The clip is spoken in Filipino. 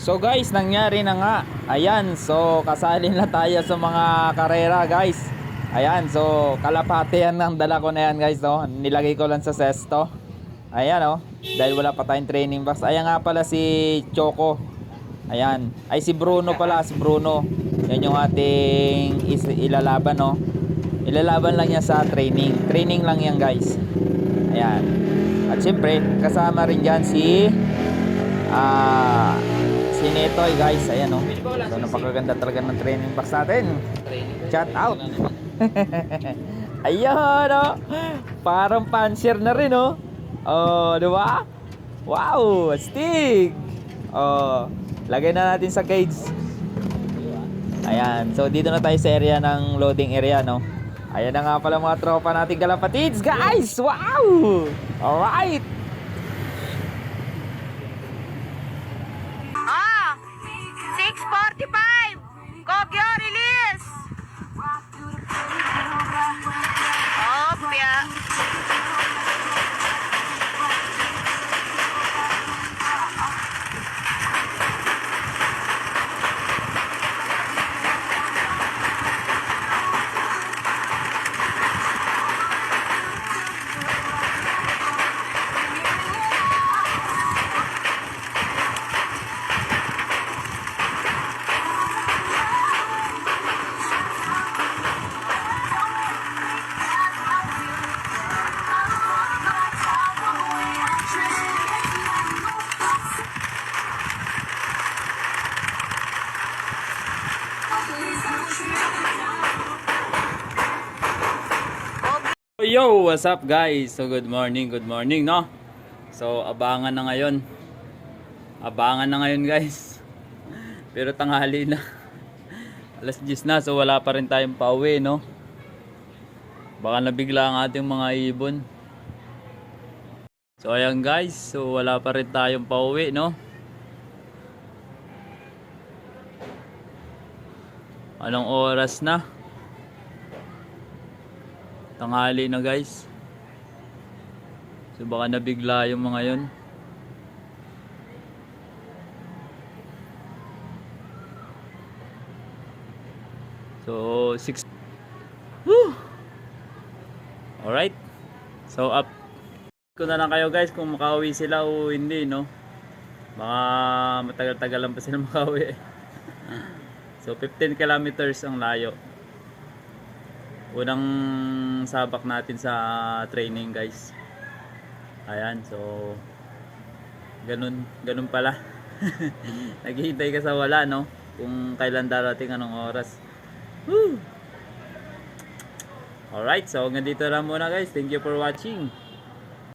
So guys, nangyari na nga. Ayan, so kasali na tayo sa mga karera guys. Ayan, so kalapati yan ang dala ko na yan guys, no? Nilagay ko lang sa sesto. Ayan, oh. Dahil wala pa tayong training box. Ayan nga pala si Choco. Ayan. Ay si Bruno pala, si Bruno. Yan yung ating ilalaban, no? Ilalaban lang niya sa training. Training lang yan guys. Ayan. At syempre, kasama rin dyan si si Netoy guys. Ayan, oh. So napakaganda talaga ng training box natin. Shout out. Ayun, oh. Parang pansier na rin, oh. Oh, di ba? Wow, astig. Oh, lagay na natin sa cage. Ayan, so dito na tayo sa area ng loading area, no? Ayan na nga pala mga tropa nating kalapatids, guys. Wow! Alright. 6:45. Kogyo release. Opya. Yo, what's up guys? So good morning, no? So abangan na ngayon. Abangan na ngayon guys. Pero tanghali na. Alas 10 na, so wala pa rin tayong pauwi, no? Baka nabigla ang ating mga ibon. So ayan guys, so wala pa rin tayong pauwi, no? Anong oras na? Tanghali na guys. So baka nabigla yung mga yon. So 6. Woo! Alright. So up ko na lang kayo guys kung makauwi sila o hindi, no? Baka matagal-tagal lang pa sila makauwi. So 15 kilometers ang layo. Unang sabak natin sa training guys. Ayan, so ganun pala. Naghihintay ka sa wala, no? Kung kailan darating, anong oras. Woo! Alright, so hanggang dito lang muna guys. Thank you for watching.